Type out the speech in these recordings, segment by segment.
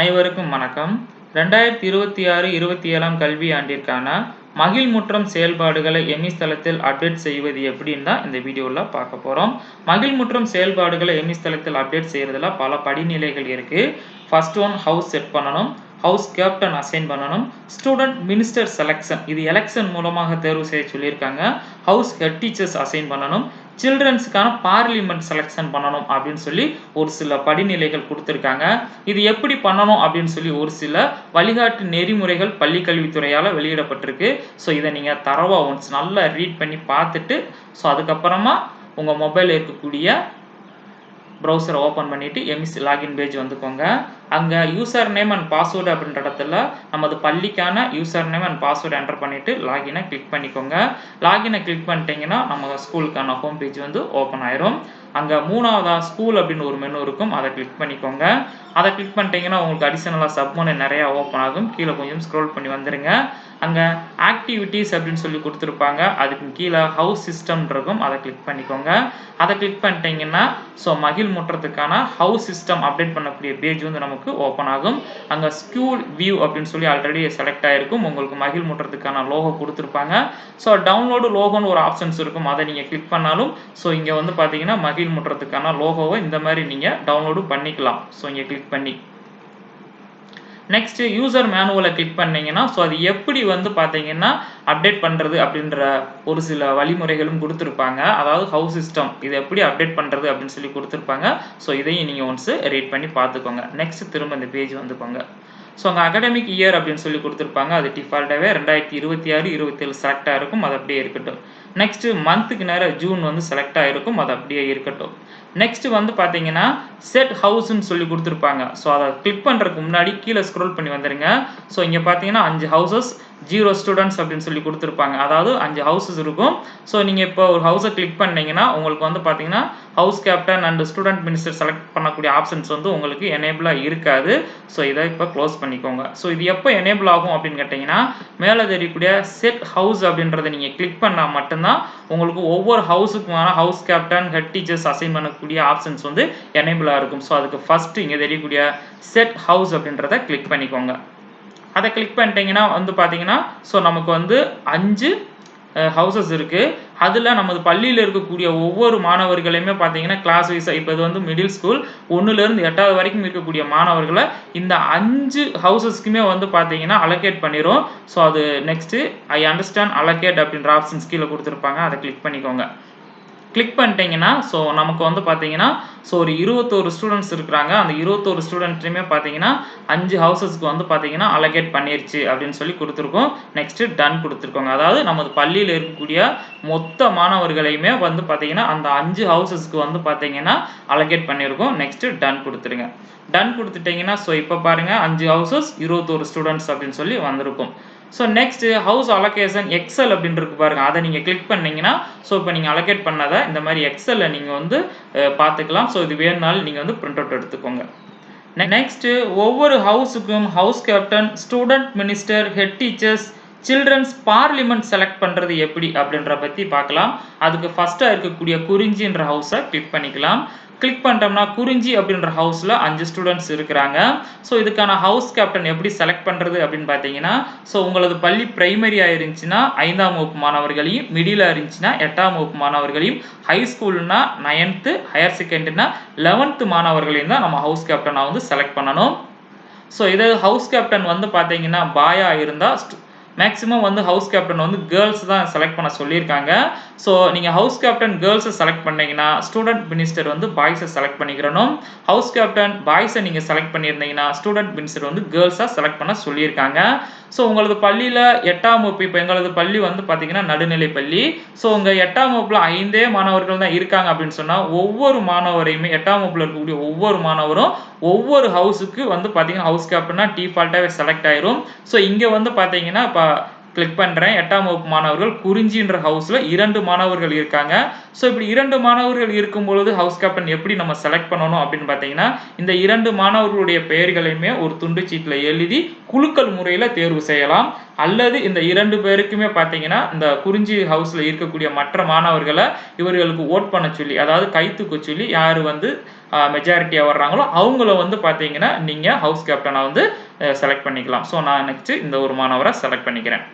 அனைவருக்கும் வணக்கம். 2026-27ஆம் கல்வியாண்டிற்கான மகிழ்முற்றம் செயல்பாடுகளை எம்இஸ் தளத்தில் அப்டேட் செய்வது எப்படின்னு தான் இந்த வீடியோவில் பார்க்க போகிறோம். மகிழ்முற்றம் செயல்பாடுகளை எம்இஸ் தளத்தில் அப்டேட் செய்கிறதுல பல படிநிலைகள் இருக்குது. ஃபர்ஸ்ட் ஒன் ஹவுஸ் செட் பண்ணணும், ஹவுஸ் கேப்டன் அசைன் பண்ணணும், ஸ்டூடெண்ட் மினிஸ்டர் செலெக்ஷன் இது எலெக்ஷன் மூலமாக தேர்வு செய்ய சொல்லியிருக்காங்க, ஹவுஸ் ஹெட் டீச்சர்ஸ் அசைன் பண்ணணும், சில்ட்ரன்ஸுக்கான பார்லிமெண்ட் செலெக்ஷன் பண்ணணும் அப்படின்னு சொல்லி ஒரு சில படிநிலைகள் கொடுத்துருக்காங்க. இது எப்படி பண்ணணும் அப்படின்னு சொல்லி ஒரு சில வழிகாட்டு நெறிமுறைகள் பள்ளி கல்வித்துறையால் வெளியிடப்பட்டிருக்கு. ஸோ இதை நீங்கள் தரவாக ஒன்ஸ் நல்லா ரீட் பண்ணி பார்த்துட்டு ஸோ அதுக்கப்புறமா உங்கள் மொபைலில் இருக்கக்கூடிய ப்ரௌசரை ஓப்பன் பண்ணிவிட்டு எம்இஸ் லாகின் பேஜ் வந்துக்கோங்க. அங்கே யூசர் நேம் அண்ட் பாஸ்வேர்டு அப்படின்ற இடத்துல நமது பள்ளிக்கான user name and password enter பண்ணிவிட்டு லாகினை கிளிக் பண்ணிக்கோங்க. லாகினை கிளிக் பண்ணிட்டீங்கன்னா நம்ம ஸ்கூலுக்கான ஹோம் பேஜ் வந்து ஓப்பன் ஆயிரும். அங்கே மூணாவதாக ஸ்கூல் அப்படின்னு ஒரு மெனு இருக்கும், அதை கிளிக் பண்ணிக்கோங்க. அதை கிளிக் பண்ணிட்டீங்கன்னா உங்களுக்கு அடிஷனலாக சப்மெனு நிறையா ஓப்பன் ஆகும். கீழே கொஞ்சம் ஸ்க்ரோல் பண்ணி வந்துடுங்க. அங்கே ஆக்டிவிட்டீஸ் அப்படின்னு சொல்லி கொடுத்துருப்பாங்க, அதுக்கு கீழே ஹவுஸ் சிஸ்டம் இருக்கும், அதை கிளிக் பண்ணிக்கோங்க. அதை கிளிக் பண்ணிட்டீங்கன்னா ஸோ மகிழ்முற்றத்துக்கான ஹவுஸ் சிஸ்டம் அப்டேட் பண்ணக்கூடிய பேஜ் வந்து நமக்கு ஓப்பன் ஆகும். அங்கே ஸ்கூல் வியூ அப்படின்னு சொல்லி ஆல்ரெடி செலக்ட் ஆகிருக்கும். உங்களுக்கு மகிழ்முற்றத்துக்கான லோகோ கொடுத்துருப்பாங்க. ஸோ டவுன்லோடு லோகோன்னு ஒரு ஆப்ஷன்ஸ் இருக்கும், அதை நீங்கள் கிளிக் பண்ணாலும் ஸோ இங்கே வந்து பார்த்தீங்கன்னா மகிழ்முற்றத்துக்கான லோகோவை இந்த மாதிரி நீங்கள் டவுன்லோடு பண்ணிக்கலாம். ஸோ இங்கே கிளிக் பண்ணி நெக்ஸ்ட் யூசர் மேனுவலை கிளிக் பண்ணீங்கன்னா ஸோ அது எப்படி வந்து பார்த்தீங்கன்னா அப்டேட் பண்ணுறது அப்படின்ற ஒரு சில வழிமுறைகளும் கொடுத்துருப்பாங்க. அதாவது ஹவுஸ் சிஸ்டம் இது எப்படி அப்டேட் பண்ணுறது அப்படின்னு சொல்லி கொடுத்துருப்பாங்க. ஸோ இதையும் நீங்கள் ஒன்ஸ் ரீட் பண்ணி பார்த்துக்கோங்க. நெக்ஸ்ட் திரும்ப இந்த பேஜ் வந்துக்கோங்க. ஸோ அங்கே அகாடமிக் இயர் அப்படின்னு சொல்லி கொடுத்துருப்பாங்க, அது டிஃபால்ட்டாகவே 2026-27 செலக்டாக இருக்கும், அது அப்படியே இருக்கட்டும். நெக்ஸ்ட் மந்த்துக்கு நேரம் ஜூன் வந்து செலக்ட் ஆகிருக்கும், அது அப்படியே இருக்கட்டும். நெக்ஸ்ட் வந்து பார்த்தீங்கன்னா செட் ஹவுஸ்ன்னு சொல்லி கொடுத்துருப்பாங்க. ஸோ அதை கிளிக் பண்ணுறதுக்கு முன்னாடி கீழே ஸ்க்ரோல் பண்ணி வந்துடுங்க. ஸோ இங்கே பார்த்தீங்கன்னா 5 ஹவுசஸ் 0 ஸ்டூடெண்ட்ஸ் அப்படின்னு சொல்லி கொடுத்துருப்பாங்க, அதாவது 5 ஹவுசஸ் இருக்கும். ஸோ நீங்கள் இப்போ ஒரு ஹவுஸை கிளிக் பண்ணீங்கன்னா உங்களுக்கு வந்து பார்த்தீங்கன்னா house captain and student minister select பண்ணக்கூடிய ஆப்ஷன்ஸ் வந்து உங்களுக்கு எனேபிளாக இருக்காது. ஸோ இதை இப்போ க்ளோஸ் பண்ணிக்கோங்க. ஸோ இது எப்போ எனேபிள் ஆகும் அப்படின்னு கேட்டிங்கன்னா மேலே தெரியக்கூடிய செட் ஹவுஸ் அப்படின்றத நீங்கள் கிளிக் பண்ணால் மட்டும்தான் உங்களுக்கு ஒவ்வொரு ஹவுஸுக்குமான house captain head teachers assign பண்ணக்கூடிய ஆப்ஷன்ஸ் வந்து எனேபிளாக இருக்கும். ஸோ அதுக்கு ஃபஸ்ட்டு இங்கே தெரியக்கூடிய செட் ஹவுஸ் அப்படின்றத கிளிக் பண்ணிக்கோங்க. அதை கிளிக் பண்ணிட்டீங்கன்னா வந்து பார்த்தீங்கன்னா ஸோ நமக்கு வந்து 5 ஹவுசஸ் இருக்குது. அதில் நமது பள்ளியில் இருக்கக்கூடிய ஒவ்வொரு மாணவர்களையுமே பார்த்தீங்கன்னா கிளாஸ் வைஸாக இப்போ இது வந்து மிடில் ஸ்கூல் 1லேருந்து 8வது வரைக்கும் இருக்கக்கூடிய மாணவர்களை இந்த 5 ஹவுசஸ்க்குமே வந்து பார்த்தீங்கன்னா அலோகேட் பண்ணிடும். ஸோ அது நெக்ஸ்ட்டு ஐ அண்டர்ஸ்டாண்ட் அலோகேட் அப்படின்ற ஆப்ஷன்ஸ் கீழே கொடுத்துருப்பாங்க, அதை கிளிக் பண்ணிக்கோங்க. கிளிக் பண்ணிட்டீங்கன்னா ஸோ நமக்கு வந்து பார்த்தீங்கன்னா ஸோ ஒரு 21 ஸ்டூடெண்ட்ஸ் இருக்கிறாங்க. அந்த 21 ஸ்டூடெண்ட்ஸுமே பார்த்தீங்கன்னா 5 ஹவுசஸ்க்கு வந்து பார்த்தீங்கன்னா அலோகேட் பண்ணிருச்சு அப்படின்னு சொல்லி கொடுத்துருக்கோம். நெக்ஸ்ட்டு டன் கொடுத்துருக்கோங்க. அதாவது நமது பள்ளியில் இருக்கக்கூடிய மொத்த மாணவர்களையுமே வந்து பார்த்தீங்கன்னா அந்த 5 ஹவுசஸ்க்கு வந்து பார்த்தீங்கன்னா அலோகேட் பண்ணியிருக்கோம். நெக்ஸ்ட்டு டன் கொடுத்துருங்க. டன் கொடுத்துட்டிங்கன்னா ஸோ இப்போ பாருங்கள் 5 ஹவுசஸ் 21 ஸ்டூடெண்ட்ஸ் அப்படின்னு சொல்லி வந்திருக்கும். So next house allocation excel அப்படின்னு இருக்கு பாருங்கள், அதை நீங்கள் கிளிக் பண்ணிங்கன்னா ஸோ இப்போ நீங்கள் அலோகேட் பண்ணதை இந்த மாதிரி எக்ஸலில் நீங்கள் வந்து பார்த்துக்கலாம். ஸோ இது வேணுனாலும் நீங்கள் வந்து பிரிண்ட் அவுட் எடுத்துக்கோங்க. நெக்ஸ்ட்டு ஒவ்வொரு ஹவுஸுக்கும் house captain, student minister, head teachers, children's parliament select பண்ணுறது எப்படி அப்படின்ற பற்றி பார்க்கலாம். அதுக்கு ஃபஸ்ட்டாக இருக்கக்கூடிய குறிஞ்சின்ற ஹவுஸை கிளிக் பண்ணிக்கலாம். கிளிக் பண்ணிட்டோம்னா குறிஞ்சி அப்படின்ற ஹவுஸில் 5 ஸ்டூடெண்ட்ஸ் இருக்கிறாங்க. ஸோ இதுக்கான ஹவுஸ் கேப்டன் எப்படி செலக்ட் பண்ணுறது அப்படின்னு பார்த்தீங்கன்னா ஸோ உங்களது பள்ளி பிரைமரியாக இருந்துச்சுன்னா 5ஆம் வகுப்பு மாணவர்களையும், மிடிலாக இருந்துச்சுன்னா 8ஆம் வகுப்பு மாணவர்களையும், ஹை ஸ்கூல்னா 9th, ஹையர் செகண்டரினா 11th மாணவர்களையும் தான் நம்ம ஹவுஸ் கேப்டனாக வந்து செலக்ட் பண்ணணும். ஸோ இது ஹவுஸ் கேப்டன் வந்து பார்த்தீங்கன்னா பாயாக இருந்தால் மேக்ஸிமம் வந்து ஹவுஸ் கேப்டன் வந்து கேர்ள்ஸ் தான் செலக்ட் பண்ண சொல்லியிருக்காங்க. ஸோ நீங்கள் ஹவுஸ் கேப்டன் கேர்ள்ஸை செலக்ட் பண்ணிங்கன்னா ஸ்டூடெண்ட் மினிஸ்டர் வந்து பாய்ஸை செலக்ட் பண்ணிக்கிறணும். ஹவுஸ் கேப்டன் பாய்ஸை நீங்கள் செலக்ட் பண்ணியிருந்தீங்கன்னா ஸ்டூடெண்ட் மினிஸ்டர் வந்து கேர்ள்ஸாக செலக்ட் பண்ண சொல்லியிருக்காங்க. ஸோ உங்களது பள்ளியில் 8ஆம் வகுப்பு, இப்போ எங்களது பள்ளி வந்து பார்த்தீங்கன்னா நடுநிலை பள்ளி. ஸோ உங்கள் 8ஆம் வகுப்பில் 5 மாணவர்கள் தான் இருக்காங்க அப்படின்னு சொன்னால் ஒவ்வொரு மாணவரையுமே 8ஆம் வகுப்பில் இருக்கக்கூடிய ஒவ்வொரு மாணவரும் ஒவ்வொரு ஹவுஸுக்கு வந்து பார்த்தீங்கன்னா ஹவுஸ் கேப்டனாக டிஃபால்ட்டாகவே செலக்ட் ஆயிரும். ஸோ இங்கே வந்து பார்த்தீங்கன்னா இப்போ கிளிக் பண்ணுறேன், 8ஆம் வகுப்பு மாணவர்கள் குறிஞ்சின்ற ஹவுஸில் 2 மாணவர்கள் இருக்காங்க. ஸோ இப்படி 2 மாணவர்கள் இருக்கும் பொழுது ஹவுஸ் கேப்டன் எப்படி நம்ம செலக்ட் பண்ணணும் அப்படின்னு பார்த்தீங்கன்னா இந்த 2 மாணவர்களுடைய பெயர்களையுமே ஒரு துண்டு சீட்டில் எழுதி குலுக்கல் முறையில் தேர்வு செய்யலாம். அல்லது இந்த 2 பேருக்குமே பார்த்தீங்கன்னா இந்த குறிஞ்சி ஹவுஸில் இருக்கக்கூடிய மற்ற மாணவர்களை இவர்களுக்கு ஓட் பண்ண சொல்லி, அதாவது கை தூக்க சொல்லி யார் வந்து மெஜாரிட்டியாக வர்றாங்களோ அவங்கள வந்து பார்த்தீங்கன்னா நீங்கள் ஹவுஸ் கேப்டனாக வந்து செலக்ட் பண்ணிக்கலாம். ஸோ நான் நெக்ஸ்ட் இந்த ஒரு மாணவரை செலக்ட் பண்ணிக்கிறேன்.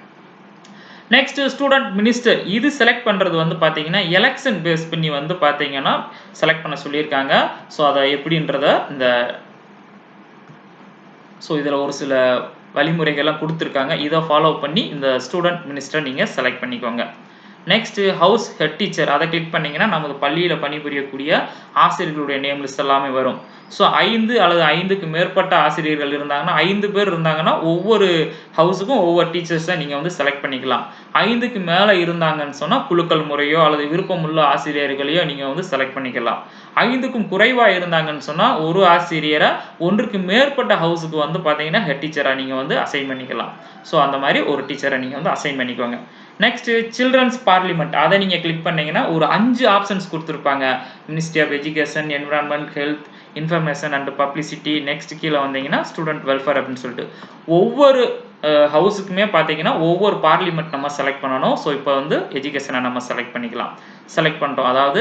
நெக்ஸ்ட் ஸ்டூடெண்ட் மினிஸ்டர் இது செலக்ட் பண்ணுறது வந்து பார்த்தீங்கன்னா எலெக்ஷன் பேஸ் பண்ணி வந்து பார்த்தீங்கன்னா செலக்ட் பண்ண சொல்லியிருக்காங்க. ஸோ அதை எப்படின்றத இதில் ஒரு சில வழிமுறைகள்லாம் கொடுத்துருக்காங்க. இதை ஃபாலோ பண்ணி இந்த ஸ்டூடெண்ட் மினிஸ்டரை நீங்கள் செலக்ட் பண்ணிக்கோங்க. நெக்ஸ்ட் ஹவுஸ் ஹெட் டீச்சர் அதை கிளிக் பண்ணிங்கன்னா நமது பள்ளியில் பணிபுரியக்கூடிய ஆசிரியர்களுடைய நேம் லிஸ்ட் எல்லாமே வரும். ஸோ 5 அல்லது 5க்கு மேற்பட்ட ஆசிரியர்கள் இருந்தாங்கன்னா 5 பேர் இருந்தாங்கன்னா ஒவ்வொரு ஹவுஸுக்கும் ஒவ்வொரு டீச்சர்ஸை நீங்கள் வந்து செலக்ட் பண்ணிக்கலாம். 5க்கு மேலே இருந்தாங்கன்னு சொன்னால் குழுக்கள் முறையோ அல்லது விருப்பமுள்ள ஆசிரியர்களையோ நீங்கள் வந்து செலக்ட் பண்ணிக்கலாம். 5க்கும் குறைவாக இருந்தாங்கன்னு சொன்னால் ஒரு ஆசிரியரை 1க்கு மேற்பட்ட ஹவுஸுக்கு வந்து பார்த்தீங்கன்னா ஹெட் டீச்சராக நீங்கள் வந்து அசைன் பண்ணிக்கலாம். ஸோ அந்த மாதிரி ஒரு டீச்சரை நீங்கள் வந்து அசைன் பண்ணிக்கோங்க. நெக்ஸ்ட் சில்ட்ரன்ஸ் பார்லிமெண்ட் அதை நீங்கள் கிளிக் பண்ணீங்கன்னா ஒரு 5 ஆப்ஷன்ஸ் கொடுத்துருப்பாங்க. Ministry of education, environment, health, information and publicity. Next கீழே வந்தீங்கன்னா ஸ்டூடெண்ட் வெல்ஃபேர் அப்படின்னு சொல்லிட்டு ஒவ்வொரு ஹவுஸுக்குமே பார்த்தீங்கன்னா ஒவ்வொரு பார்லிமெண்ட் நம்ம செலக்ட் பண்ணணும். ஸோ இப்போ வந்து எஜுகேஷனை நம்ம செலக்ட் பண்ணிக்கலாம். செலக்ட் பண்ணிட்டோம், அதாவது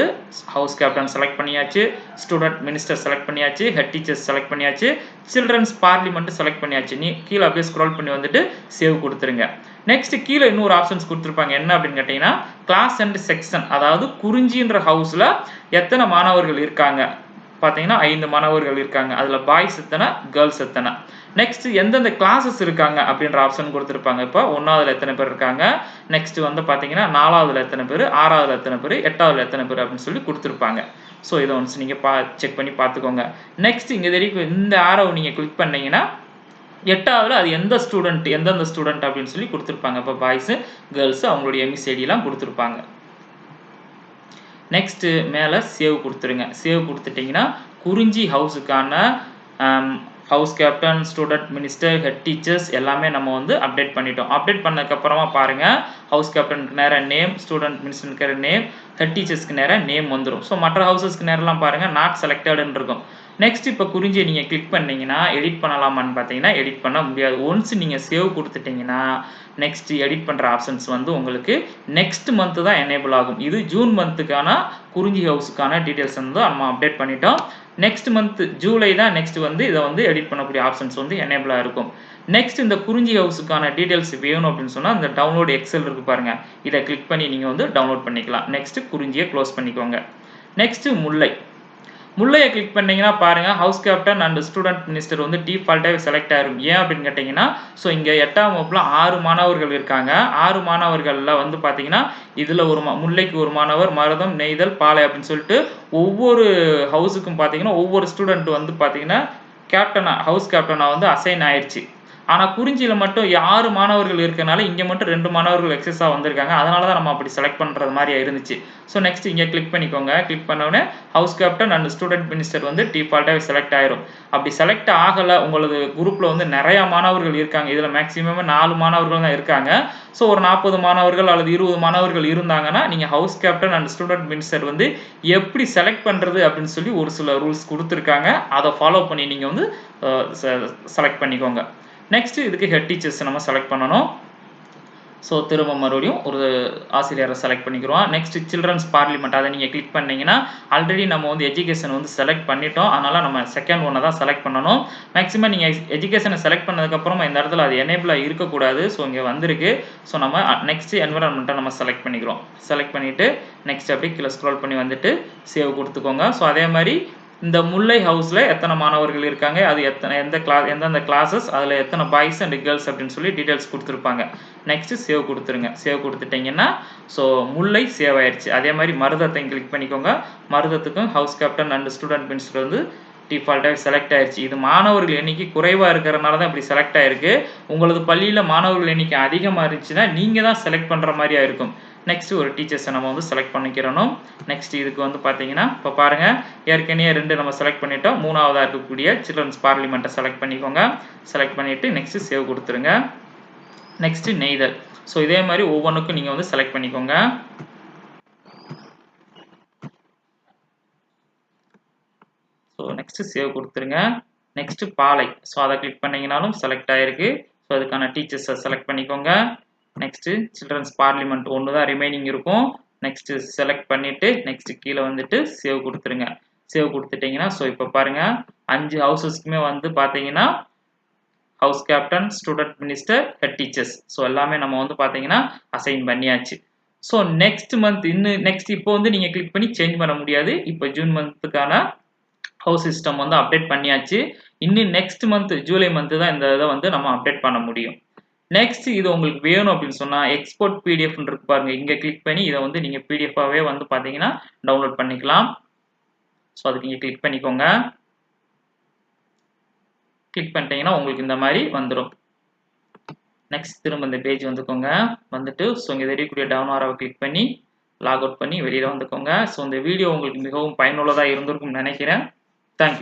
ஹவுஸ் கேப்டன் செலக்ட் பண்ணியாச்சு, ஸ்டூடெண்ட் மினிஸ்டர் செலக்ட் பண்ணியாச்சு, ஹெட் டீச்சர்ஸ் செலக்ட் பண்ணியாச்சு, சில்ட்ரன்ஸ் பார்லிமெண்ட் செலக்ட் பண்ணியாச்சு. நீ கீழே அப்படியே ஸ்க்ரோல் பண்ணி வந்துட்டு சேவ் கொடுத்துருங்க. நெக்ஸ்ட் கீழே இன்னொரு ஆப்ஷன்ஸ் கொடுத்துருப்பாங்க. என்ன அப்படின்னு கேட்டீங்கன்னா கிளாஸ் அண்ட் செக்ஷன், அதாவது குறிஞ்சின்ற ஹவுஸ்ல எத்தனை மாணவர்கள் இருக்காங்க பார்த்தீங்கன்னா 5 மாணவர்கள் இருக்காங்க. அதில் பாய்ஸ் எத்தனை, கேர்ள்ஸ் எத்தனை. நெக்ஸ்ட் எந்தெந்த கிளாஸஸ் இருக்காங்க அப்படின்ற ஆப்ஷன் கொடுத்துருப்பாங்க. இப்போ 1வதுல எத்தனை பேர் இருக்காங்க, நெக்ஸ்ட் வந்து பார்த்தீங்கன்னா 4வதுல எத்தனை பேர், 6வதுல எத்தனை பேர், 8வதுல எத்தனை பேர் அப்படின்னு சொல்லி கொடுத்துருப்பாங்க. ஸோ இதை ஒன்ஸ் நீங்கள் செக் பண்ணி பார்த்துக்கோங்க. நெக்ஸ்ட் இங்கே தெரியும் இந்த ஆரோவை நீங்கள் கிளிக் பண்ணீங்கன்னா 8வதுல அது எந்தெந்த ஸ்டூடெண்ட் அப்படின்னு சொல்லி கொடுத்துருப்பாங்க. இப்போ பாய்ஸு கேர்ள்ஸு அவங்களுடைய எம்இசிஐடிலாம் கொடுத்துருப்பாங்க. நெக்ஸ்ட் மேலே சேவ் கொடுத்துருங்க. சேவ் கொடுத்துட்டிங்கன்னா குறிஞ்சி ஹவுஸுக்கான house captain, student minister, head teachers எல்லாமே நம்ம வந்து அப்டேட் பண்ணிட்டோம். அப்டேட் பண்ணதுக்கப்புறமா பாருங்கள் ஹவுஸ் கேப்டனுக்கு நேராக நேம், ஸ்டூடெண்ட் மினிஸ்டருக்கு நேம், ஹெட் டீச்சர்ஸ்க்கு நேராக நேம் வந்துடும். ஸோ மற்ற ஹவுசஸ்க்கு நேரெலாம் பாருங்கள் நாட் செலக்டட்னு இருக்கும். நெக்ஸ்ட் இப்போ குறிஞ்சியை நீங்கள் கிளிக் பண்ணிங்கன்னா எடிட் பண்ணலாமான்னு பார்த்தீங்கன்னா எடிட் பண்ண முடியாது. ஒன்ஸ் நீங்கள் சேவ் கொடுத்துட்டிங்கன்னா நெக்ஸ்ட் எடிட் பண்ணுற ஆப்ஷன்ஸ் வந்து உங்களுக்கு நெக்ஸ்ட் மந்த்து தான் எனேபிள் ஆகும். இது ஜூன் மந்த்துக்கான குறிஞ்சி ஹவுஸுக்கான டீட்டெயில்ஸ் வந்து நம்ம அப்டேட் பண்ணிட்டோம். நெக்ஸ்ட் மந்த் ஜூலை தான் நெக்ஸ்ட் வந்து இதை வந்து எடிட் பண்ணக்கூடிய ஆப்ஷன்ஸ் வந்து எனேபிளாக இருக்கும். நெக்ஸ்ட் இந்த குறிஞ்சி ஹவுஸுக்கான டீட்டெயில்ஸ் வேணும் அப்படின்னு சொன்னால் இந்த டவுன்லோட் எக்ஸல் இருக்கு பாருங்க, இதை கிளிக் பண்ணி நீங்கள் வந்து டவுன்லோட் பண்ணிக்கலாம். நெக்ஸ்ட் குறிஞ்சியை க்ளோஸ் பண்ணிக்கோங்க. நெக்ஸ்ட் முல்லையை கிளிக் பண்ணீங்கன்னா பாருங்க house captain and student minister வந்து டிஃபால்ட்டாகவே செலக்ட் ஆயிரும். ஏன் அப்படின்னு கேட்டிங்கன்னா ஸோ இங்கே 8ஆம் வகுப்புல 6 மாணவர்கள் இருக்காங்க. 6 மாணவர்களில் வந்து பார்த்தீங்கன்னா இதில் முல்லைக்கு ஒரு மாணவர், மருதம், நெய்தல், பாலை அப்படின்னு சொல்லிட்டு ஒவ்வொரு ஹவுஸுக்கும் பார்த்தீங்கன்னா ஒவ்வொரு ஸ்டூடெண்ட் வந்து பார்த்தீங்கன்னா ஹவுஸ் கேப்டனாக வந்து அசைன் ஆயிடுச்சு. ஆனால் குறிஞ்சியில் மட்டும் 6 மாணவர்கள் இருக்கனால இங்கே மட்டும் 2 மாணவர்கள் எக்ஸஸாக வந்திருக்காங்க. அதனால தான் நம்ம அப்படி செலக்ட் பண்ணுறது மாதிரி இருந்துச்சு. ஸோ நெக்ஸ்ட் இங்கே கிளிக் பண்ணிக்கோங்க. கிளிக் பண்ணோடனே house captain and student minister வந்து டிஃபால்ட்டாகவே செலக்ட் ஆயிரும். அப்படி செலக்ட் ஆகலை, உங்களது குரூப்பில் வந்து நிறையா மாணவர்கள் இருக்காங்க, இதில் மேக்ஸிமம் 4 மாணவர்கள் தான் இருக்காங்க. ஸோ ஒரு 40 மாணவர்கள் அல்லது 20 மாணவர்கள் இருந்தாங்கன்னா நீங்கள் house captain and student minister வந்து எப்படி செலக்ட் பண்ணுறது அப்படின்னு சொல்லி ஒரு சில ரூல்ஸ் கொடுத்துருக்காங்க. அதை ஃபாலோ பண்ணி நீங்கள் வந்து செலக்ட் பண்ணிக்கோங்க. நெக்ஸ்ட் இதுக்கு ஹெட் டீச்சர்ஸ் நம்ம செலக்ட் பண்ணணும். ஸோ திரும்ப மறுபடியும் ஒரு ஆசிரியரை செலக்ட் பண்ணிக்கிறோம். நெக்ஸ்ட் சில்ட்ரன்ஸ் பார்லிமெண்ட் அதை நீங்கள் கிளிக் பண்ணிங்கன்னா ஆல்ரெடி நம்ம வந்து எஜுகேஷன் வந்து செலக்ட் பண்ணிட்டோம். அதனால் நம்ம செகண்ட் ஒன்றை தான் செலக்ட் பண்ணணும். மேக்ஸிமம் நீங்கள் எஜுகேஷனை செலக்ட் பண்ணதுக்கப்புறமா இந்த இடத்துல அது எனேபிளாக இருக்கக்கூடாது. ஸோ இங்கே வந்திருக்கு. ஸோ நம்ம நெக்ஸ்ட் என்விரான்மெண்ட்டை நம்ம செலக்ட் பண்ணிக்கிறோம். செலக்ட் பண்ணிவிட்டு நெக்ஸ்ட் அப்படியே கீழே ஸ்க்ரோல் பண்ணி வந்துட்டு சேவ் கொடுத்துக்கோங்க. ஸோ அதே மாதிரி இந்த முல்லை ஹவுஸில் எத்தனை மாணவர்கள் இருக்காங்க, அது எந்தெந்த கிளாஸஸ், அதில் எத்தனை பாய்ஸ் அண்ட் கேர்ள்ஸ் அப்படின்னு சொல்லி டீட்டெயில்ஸ் கொடுத்துருப்பாங்க. நெக்ஸ்ட் சேவ் கொடுத்துருங்க. சேவ் கொடுத்துட்டிங்கன்னா ஸோ முல்லை சேவ் ஆயிடுச்சு. அதே மாதிரி மருதத்தை கிளிக் பண்ணிக்கோங்க. மருதத்துக்கும் house captain and student minister வந்து டிஃபால்ட்டாக செலக்ட் ஆயிடுச்சு. இது மாணவர்கள் எண்ணிக்கை குறைவாக இருக்கிறனால தான் இப்படி செலக்ட் ஆயிருக்கு. உங்களது பள்ளியில் மாணவர்கள் எண்ணிக்கை அதிகமாக இருந்துச்சுன்னா நீங்கள் தான் செலக்ட் பண்ணுற மாதிரியா இருக்கும். நெக்ஸ்ட் ஒரு டீச்சர்ஸை நம்ம வந்து செலக்ட் பண்ணிக்கிறணும். நெக்ஸ்ட் இதுக்கு வந்து பார்த்தீங்கன்னா இப்போ பாருங்கள் ஏற்கனவே 2 நம்ம செலக்ட் பண்ணிட்டோம். 3ஆவதாக இருக்கக்கூடிய சில்ட்ரன்ஸ் பார்லிமெண்ட்டை செலக்ட் பண்ணிக்கோங்க. செலக்ட் பண்ணிவிட்டு நெக்ஸ்ட் சேவ் கொடுத்துருங்க. நெக்ஸ்ட் நெய்தல். ஸோ இதே மாதிரி ஒவ்வொன்றுக்கும் நீங்கள் வந்து செலக்ட் பண்ணிக்கோங்க. ஸோ நெக்ஸ்ட் சேவ் கொடுத்துருங்க. நெக்ஸ்ட் பாலை. ஸோ அதை கிளிக் பண்ணிங்கனாலும் செலக்ட் ஆகிருக்கு. ஸோ அதுக்கான டீச்சர்ஸை செலக்ட் பண்ணிக்கோங்க. நெக்ஸ்ட் சில்ட்ரன்ஸ் பார்லிமெண்ட் ஒன்று தான் ரிமைனிங் இருக்கும். நெக்ஸ்ட் செலக்ட் பண்ணிவிட்டு நெக்ஸ்ட் கீழே வந்துட்டு சேவ் கொடுத்துருங்க. சேவ் கொடுத்துட்டீங்கன்னா ஸோ இப்போ பாருங்க 5 ஹவுசஸ்க்குமே வந்து பார்த்தீங்கன்னா house captain, student minister, head teachers so எல்லாமே நம்ம வந்து பார்த்தீங்கன்னா அசைன் பண்ணியாச்சு. ஸோ நெக்ஸ்ட் மந்த் நெக்ஸ்ட் இப்போ வந்து நீங்கள் கிளிக் பண்ணி சேஞ்ச் பண்ண முடியாது. இப்போ ஜூன் மந்த்துக்கான ஹவுஸ் சிஸ்டம் வந்து அப்டேட் பண்ணியாச்சு. இன்னும் நெக்ஸ்ட் மந்த் ஜூலை மந்த் தான் இந்த இதை வந்து நம்ம அப்டேட் பண்ண முடியும். நெக்ஸ்ட் இது உங்களுக்கு வேணும் அப்படின்னு சொன்னா எக்ஸ்போர்ட் பிடிஎஃப் இருக்கு பாருங்க, இங்க கிளிக் பண்ணி இதை வந்து நீங்க பிடிஎஃபாவே வந்து பாத்தீங்கன்னா டவுன்லோட் பண்ணிக்கலாம். ஸோ அதுக்கு நீங்க கிளிக் பண்ணிக்கோங்க. கிளிக் பண்ணிட்டீங்கன்னா உங்களுக்கு இந்த மாதிரி வந்துடும். நெக்ஸ்ட் திரும்ப இந்த பேஜ் வந்துக்கோங்க. வந்துட்டு ஸோ இங்கே தெரியக்கூடிய டவுன் ஆரோவை கிளிக் பண்ணி லாக் அவுட் பண்ணி வெளியில வந்துக்கோங்க. ஸோ இந்த வீடியோ உங்களுக்கு மிகவும் பயனுள்ளதாக இருந்திருக்கும்னு நினைக்கிறேன். தேங்க்யூ.